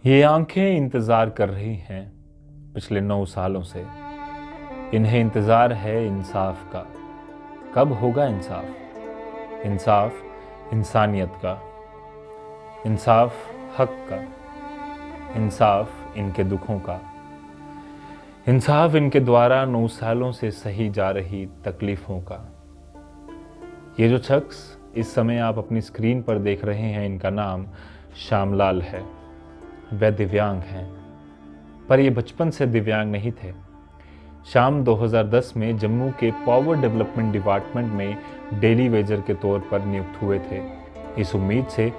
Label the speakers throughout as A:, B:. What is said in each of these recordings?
A: ये आंखें इंतज़ार कर रही हैं पिछले 9 सालों से। इन्हें इंतज़ार है इंसाफ का। कब होगा इंसाफ? इंसाफ इंसानियत का, इंसाफ हक का, इंसाफ इनके दुखों का, इंसाफ इनके द्वारा 9 सालों से सही जा रही तकलीफ़ों का। ये जो शख्स इस समय आप अपनी स्क्रीन पर देख रहे हैं, इनका नाम श्यामलाल है। वह दिव्यांग हैं, पर ये बचपन से दिव्यांग नहीं थे। श्याम 2010 में जम्मू के पावर डेवलपमेंट डिपार्टमेंट में डेली वेजर के तौर पर नियुक्त हुए थे, इस उम्मीद से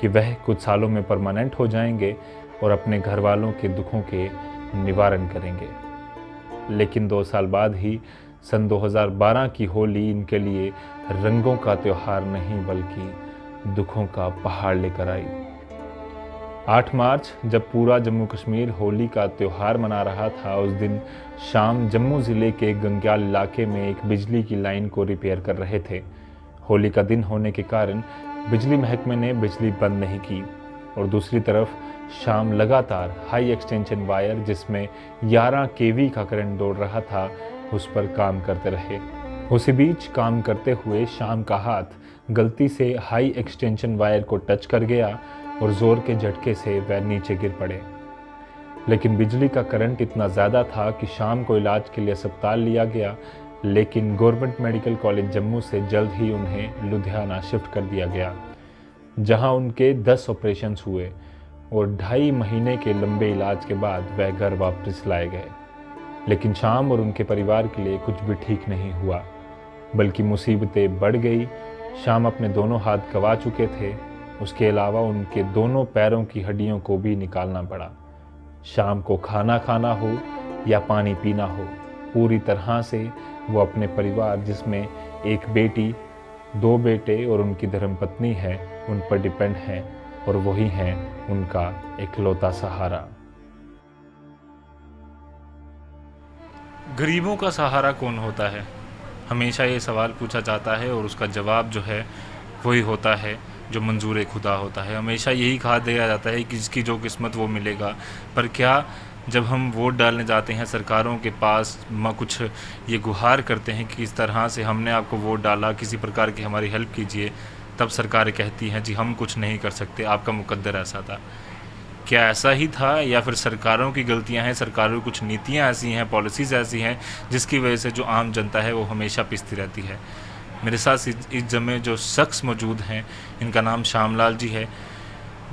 A: कि वह कुछ सालों में परमानेंट हो जाएंगे और अपने घर वालों के दुखों के निवारण करेंगे। लेकिन 2 साल बाद ही सन 2012 की होली इनके लिए रंगों का त्योहार नहीं बल्कि दुखों का पहाड़ लेकर आई। 8 मार्च जब पूरा जम्मू कश्मीर होली का त्यौहार मना रहा था, उस दिन शाम जम्मू ज़िले के गंग्याल इलाके में एक बिजली की लाइन को रिपेयर कर रहे थे। होली का दिन होने के कारण बिजली महकमे ने बिजली बंद नहीं की और दूसरी तरफ शाम लगातार हाई एक्सटेंशन वायर जिसमें 11 केवी का करंट दौड़ रहा था, उस पर काम करते रहे। उसी बीच काम करते हुए शाम का हाथ गलती से हाई एक्सटेंशन वायर को टच कर गया और ज़ोर के झटके से वह नीचे गिर पड़े। लेकिन बिजली का करंट इतना ज़्यादा था कि शाम को इलाज के लिए अस्पताल लिया गया, लेकिन गवर्नमेंट मेडिकल कॉलेज जम्मू से जल्द ही उन्हें लुधियाना शिफ्ट कर दिया गया, जहां उनके 10 ऑपरेशंस हुए और 2.5 महीने के लंबे इलाज के बाद वह घर वापस लाए गए। लेकिन शाम और उनके परिवार के लिए कुछ भी ठीक नहीं हुआ, बल्कि मुसीबतें बढ़ गई। शाम अपने दोनों हाथ गंवा चुके थे, उसके अलावा उनके दोनों पैरों की हड्डियों को भी निकालना पड़ा। शाम को खाना खाना हो या पानी पीना हो, पूरी तरह से वो अपने परिवार, जिसमें एक बेटी, 2 बेटे और उनकी धर्मपत्नी है, उन पर डिपेंड हैं और वही हैं उनका इकलौता सहारा। गरीबों का सहारा कौन होता है? हमेशा ये सवाल पूछा जाता है और उसका जवाब जो है वही होता है जो मंजूर खुदा होता है। हमेशा यही कहा दिया जाता है कि जिसकी जो किस्मत वो मिलेगा। पर क्या जब हम वोट डालने जाते हैं सरकारों के पास, कुछ ये गुहार करते हैं कि इस तरह से हमने आपको वोट डाला, किसी प्रकार की हमारी हेल्प कीजिए, तब सरकारें कहती हैं जी हम कुछ नहीं कर सकते, आपका मुकद्दर ऐसा था। क्या ऐसा ही था या फिर सरकारों की गलतियां हैं, सरकारों की कुछ नीतियां ऐसी हैं, पॉलिसीज़ ऐसी हैं जिसकी वजह से जो आम जनता है वो हमेशा पिसती रहती है? मेरे साथ इस जमे जो शख्स मौजूद हैं, इनका नाम श्यामलाल जी है।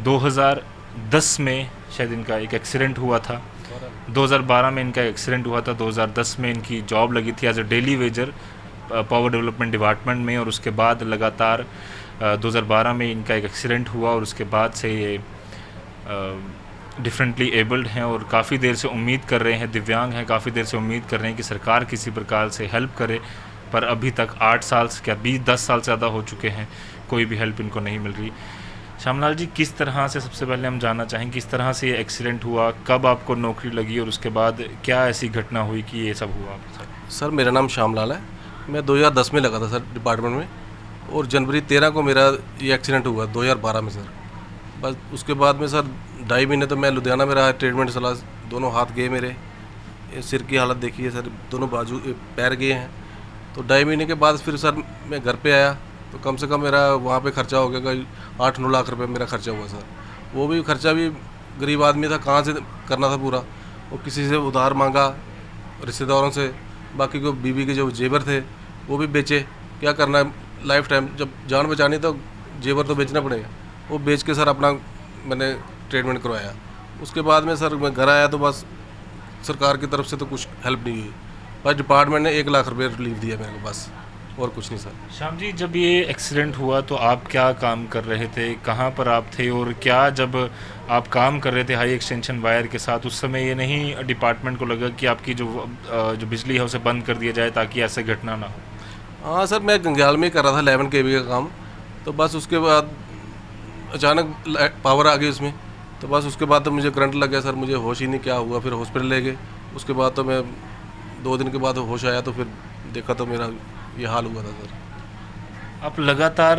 A: 2010 में शायद इनका एक एक्सीडेंट हुआ था, 2012 में इनका एक्सीडेंट हुआ था, 2010 में इनकी जॉब लगी थी as a daily wager power development department में, और उसके बाद लगातार 2012 में इनका एक एक्सीडेंट हुआ और उसके बाद से ये डिफरेंटली एबल्ड हैं और काफ़ी देर से उम्मीद कर रहे हैं, दिव्यांग हैं, काफ़ी देर से उम्मीद कर रहे हैं कि सरकार किसी प्रकार से हेल्प करे, पर अभी तक 8 साल क्या 10 साल से ज़्यादा हो चुके हैं, कोई भी हेल्प इनको नहीं मिल रही। श्यामलाल जी, किस तरह से, सबसे पहले हम जानना चाहेंगे किस तरह से ये एक्सीडेंट हुआ, कब आपको नौकरी लगी और उसके बाद क्या ऐसी घटना हुई कि ये सब हुआ आपके साथ?
B: सर मेरा नाम श्यामलाल है। मैं 2010 में लगा था सर डिपार्टमेंट में, और जनवरी 13 को मेरा ये एक्सीडेंट हुआ 2012 में सर। बस उसके बाद में सर 2.5 महीने तो मैं लुधियाना में रहा, ट्रीटमेंट चला, दोनों हाथ गए मेरे, सिर की हालत देखिए सर, दोनों बाजू पैर गए हैं। तो 2.5 महीने के बाद फिर सर मैं घर पे आया, तो कम से कम मेरा वहाँ पे खर्चा हो गया 8-9 लाख रुपए मेरा खर्चा हुआ सर। वो भी खर्चा भी गरीब आदमी था, कहाँ से करना था पूरा, वो किसी से उधार मांगा रिश्तेदारों से, बाकी को बीवी के जो जेवर थे वो भी बेचे। क्या करना है, लाइफ टाइम जब जान बचानी तो जेवर तो बेचना पड़ेगा, वो बेच के सर अपना मैंने ट्रीटमेंट करवाया। उसके बाद में सर मैं घर आया तो बस सरकार की तरफ से तो कुछ हेल्प नहीं हुई, बस डिपार्टमेंट ने 1 लाख रुपये रिलीफ दिया मेरे को, बस और कुछ नहीं सर।
A: श्याम जी, जब ये एक्सीडेंट हुआ तो आप क्या काम कर रहे थे, कहाँ पर आप थे, और क्या जब आप काम कर रहे थे हाई एक्सटेंशन वायर के साथ, उस समय ये नहीं डिपार्टमेंट को लगा कि आपकी जो बिजली है उसे बंद कर दिया जाए ताकि ऐसे घटना ना हो?
B: हाँ सर, मैं गंग्याल में कर रहा था 11 kV का काम, तो बस उसके बाद अचानक पावर आ गई उसमें, तो बस उसके बाद तो मुझे करंट लग गया सर, मुझे होश ही नहीं क्या हुआ, फिर हॉस्पिटल ले गए। उसके बाद तो मैं 2 दिन के बाद होश आया, तो फिर देखा तो मेरा ये हाल हुआ था सर।
A: आप लगातार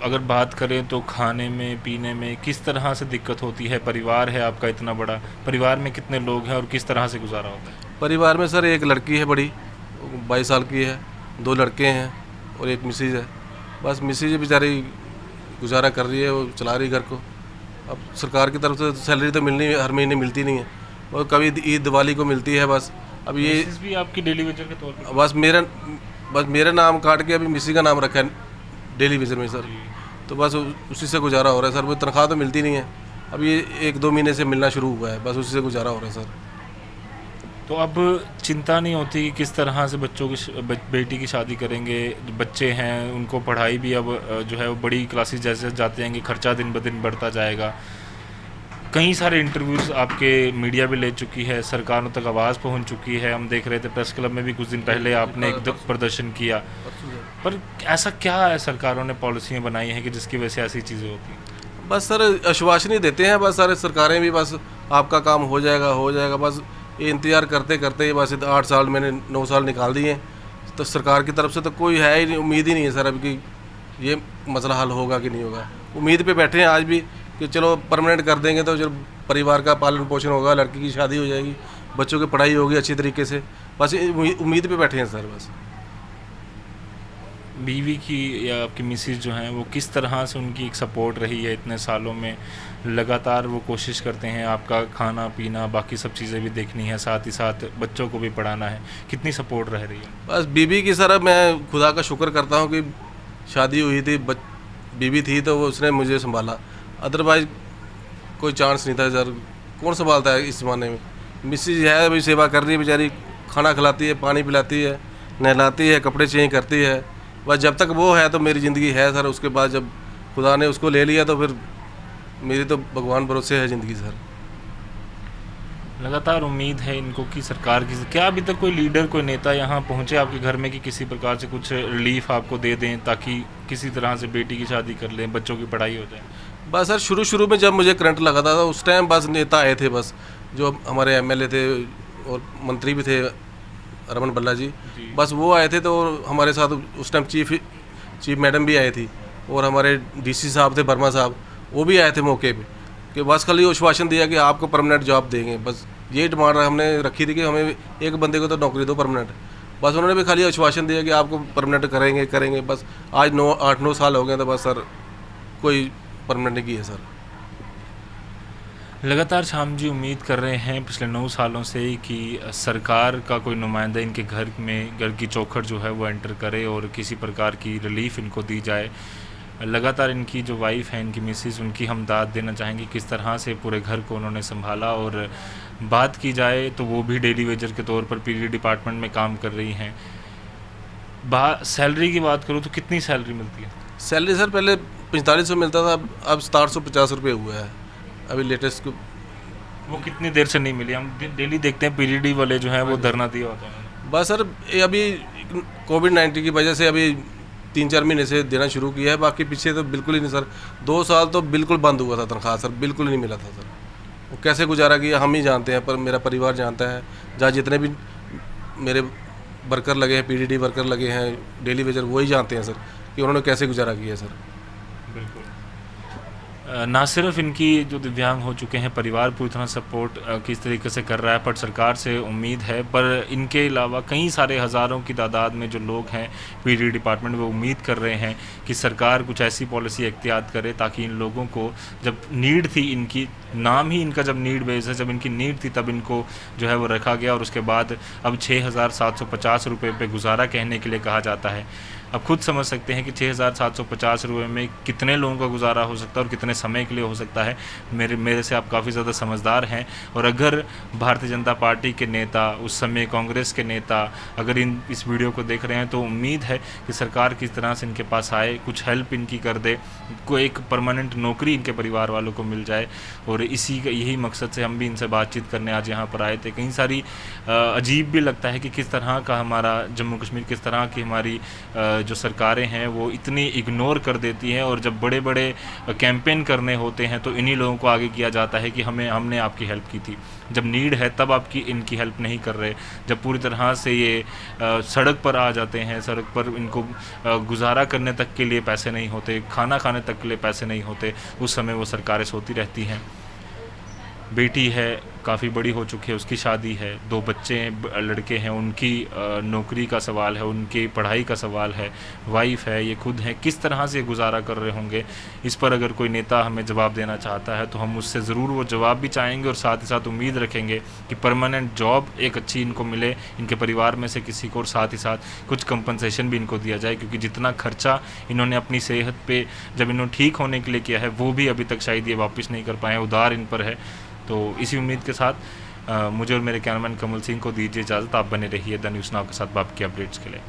A: अगर बात करें तो खाने में पीने में किस तरह से दिक्कत होती है? परिवार है आपका इतना बड़ा, परिवार में कितने लोग हैं और किस तरह से गुजारा होता है?
B: परिवार में सर एक लड़की है बड़ी, 22 साल की है, 2 लड़के हैं और एक मिसेज है। बस मिसेज बेचारी गुजारा कर रही है, वो चला रही घर को। अब सरकार की तरफ से सैलरी तो मिलनी हर महीने मिलती नहीं है, और कभी ईद दिवाली को मिलती है बस। अब ये
A: मिसेस भी आपकी डेली वेजर के तौर पे?
B: बस मेरा नाम काट के अभी मिसी का नाम रखा है डेली वेजर में सर। तो बस उसी से गुजारा हो रहा है सर। वो तनख्वाह तो मिलती नहीं है, अब ये 1-2 महीने से मिलना शुरू हुआ है, बस उसी से गुजारा हो रहा है सर।
A: तो अब चिंता नहीं होती कि किस तरह से बच्चों की बेटी की शादी करेंगे? बच्चे हैं, उनको पढ़ाई भी अब जो है वो बड़ी क्लासेस जैसे जाते हैं कि खर्चा दिन ब दिन बढ़ता जाएगा। कई सारे इंटरव्यूज़ आपके मीडिया भी ले चुकी है, सरकारों तक आवाज़ पहुंच चुकी है। हम देख रहे थे प्रेस क्लब में भी कुछ दिन पहले आपने एक प्रदर्शन किया। पर ऐसा क्या है सरकारों ने पॉलिसियाँ बनाई हैं कि जिसकी वजह से ऐसी चीज़ें होती हैं?
B: बस सर आश्वासन ही देते हैं, बस सारे सरकारें भी बस आपका काम हो जाएगा, बस ये इंतज़ार करते करते ही बस 8 साल मैंने 9 साल निकाल दिए। तो सरकार की तरफ से तो कोई है ही नहीं, उम्मीद ही नहीं है सर अभी कि ये मसला हल होगा कि नहीं होगा। उम्मीद पे बैठे हैं आज भी कि चलो परमानेंट कर देंगे तो जो परिवार का पालन पोषण होगा, लड़की की शादी हो जाएगी, बच्चों की पढ़ाई होगी अच्छी तरीके से, बस उम्मीद पे बैठे हैं सर बस।
A: बीवी की या आपकी मिसेज जो हैं वो किस तरह से उनकी एक सपोर्ट रही है इतने सालों में? लगातार वो कोशिश करते हैं, आपका खाना पीना बाकी सब चीज़ें भी देखनी है, साथ ही साथ बच्चों को भी पढ़ाना है, कितनी सपोर्ट रह रही है?
B: बस बीवी की सर मैं खुदा का शुक्र करता हूँ कि शादी हुई थी, बीवी थी तो वो उसने मुझे संभाला, अदरवाइज कोई चांस नहीं था सर। कौन संभालता है इस ज़माने में? मिसेज है अभी सेवा कर रही है बेचारी, खाना खिलाती है, पानी पिलाती है, नहलाती है, कपड़े चेंज करती है। बस जब तक वो है तो मेरी ज़िंदगी है सर। उसके बाद जब खुदा ने उसको ले लिया तो फिर मेरी तो भगवान भरोसे है ज़िंदगी सर।
A: लगातार उम्मीद है इनको कि सरकार की, क्या अभी तक कोई लीडर कोई नेता यहाँ पहुँचे आपके घर में कि किसी प्रकार से कुछ रिलीफ आपको दे दें ताकि किसी तरह से बेटी की शादी कर लें, बच्चों की पढ़ाई हो जाए?
B: बस सर शुरू में जब मुझे करंट लगा था तो उस टाइम बस नेता आए थे, बस जो हमारे एमएलए थे और मंत्री भी थे रमन बल्ला जी, बस वो आए थे। तो हमारे साथ उस टाइम चीफ मैडम भी आई थी और हमारे डीसी साहब थे वर्मा साहब, वो भी आए थे मौके पे कि बस खाली आश्वासन दिया कि आपको परमानेंट जॉब देंगे। बस ये डिमांड हमने रखी थी कि हमें एक बंदे को तो नौकरी दो परमानेंट। बस उन्होंने भी खाली आश्वासन दिया कि आपको परमानेंट करेंगे। बस आज 8-9 साल हो गए तो बस सर कोई परमानेंट नहीं किया सर।
A: लगातार श्याम जी उम्मीद कर रहे हैं पिछले 9 सालों से कि सरकार का कोई नुमाइंदा इनके घर में, घर की चौखट जो है वो एंटर करे और किसी प्रकार की रिलीफ इनको दी जाए। लगातार इनकी जो वाइफ है, इनकी मिसेस, उनकी हम दाद देना चाहेंगे किस तरह से पूरे घर को उन्होंने संभाला। और बात की जाए तो वो भी डेली वेजर के तौर पर पीडी डिपार्टमेंट में काम कर रही हैं। सैलरी की बात करूँ तो कितनी सैलरी मिलती है?
B: सैलरी सर पहले 4500 मिलता था, अब 750 रुपये हुआ है अभी लेटेस्ट को।
A: वो कितनी देर से नहीं मिली? हम डेली देखते हैं पीडीडी वाले जो हैं वो धरना दिया होता है।
B: बस सर ये अभी कोविड-19 की वजह से अभी 3-4 महीने से देना शुरू किया है, बाकी पीछे तो बिल्कुल ही नहीं सर। 2 साल तो बिल्कुल बंद हुआ था तनख्वाह सर, बिल्कुल ही नहीं मिला था सर। वो कैसे गुजारा किया हम ही जानते हैं, पर मेरा परिवार जानता है, जहाँ जितने भी मेरे वर्कर लगे हैं, पीडीडी वर्कर लगे हैं, डेली वेजर, वही जानते हैं सर कि उन्होंने कैसे गुजारा किया सर।
A: बिल्कुल। ना सिर्फ इनकी जो दिव्यांग हो चुके हैं परिवार पूरी तरह सपोर्ट किस तरीके से कर रहा है, पर सरकार से उम्मीद है, पर इनके अलावा कई सारे हज़ारों की तादाद में जो लोग हैं पीडी डिपार्टमेंट में, वो उम्मीद कर रहे हैं कि सरकार कुछ ऐसी पॉलिसी इख्तियार करे ताकि इन लोगों को, जब नीड थी इनकी, नाम ही इनका जब नीड बेस है, जब इनकी नीड थी तब इनको जो है वो रखा गया और उसके बाद अब 6,750 रुपये पे गुजारा कहने के लिए कहा जाता है। अब खुद समझ सकते हैं कि 6,750 रुपये में कितने लोगों का गुजारा हो सकता है और कितने समय के लिए हो सकता है। मेरे से आप काफ़ी ज़्यादा समझदार हैं, और अगर भारतीय जनता पार्टी के नेता, उस समय कांग्रेस के नेता अगर इस वीडियो को देख रहे हैं तो उम्मीद है कि सरकार किस तरह से इनके पास आए, कुछ हेल्प इनकी कर दे, कोई एक परमानेंट नौकरी इनके परिवार वालों को मिल जाए। और यही मकसद से हम भी इनसे बातचीत करने आज यहाँ पर आए थे। कई सारी अजीब भी लगता है कि किस तरह का हमारा जम्मू कश्मीर, किस तरह की हमारी जो सरकारें हैं वो इतनी इग्नोर कर देती हैं, और जब बड़े बड़े कैंपेन करने होते हैं तो इन्हीं लोगों को आगे किया जाता है कि हमने आपकी हेल्प की थी। जब नीड है तब आपकी इनकी हेल्प नहीं कर रहे। जब पूरी तरह से ये सड़क पर आ जाते हैं, सड़क पर इनको गुजारा करने तक के लिए पैसे नहीं होते, खाना खाने तक के लिए पैसे नहीं होते, उस समय वो सरकारें सोती रहती हैं। बेटी है, काफ़ी बड़ी हो चुकी है, उसकी शादी है, 2 बच्चे हैं, लड़के हैं, उनकी नौकरी का सवाल है, उनकी पढ़ाई का सवाल है, वाइफ है, ये खुद हैं, किस तरह से गुजारा कर रहे होंगे। इस पर अगर कोई नेता हमें जवाब देना चाहता है तो हम उससे ज़रूर वो जवाब भी चाहेंगे, और साथ ही साथ उम्मीद रखेंगे कि परमानेंट जॉब एक अच्छी इनको मिले, इनके परिवार में से किसी को, और साथ ही साथ कुछ कंपनसेशन भी इनको दिया जाए, क्योंकि जितना खर्चा इन्होंने अपनी सेहत पे जब इन्होंने ठीक होने के लिए किया है वो भी अभी तक शायद ये वापस नहीं कर पाए, उधार इन पर है। तो इसी उम्मीद के साथ मुझे और मेरे कैमरामैन कमल सिंह को दीजिए इजाज़त। आप बने रहिए द न्यूज़ नाउ के साथ बाप की अपडेट्स के लिए।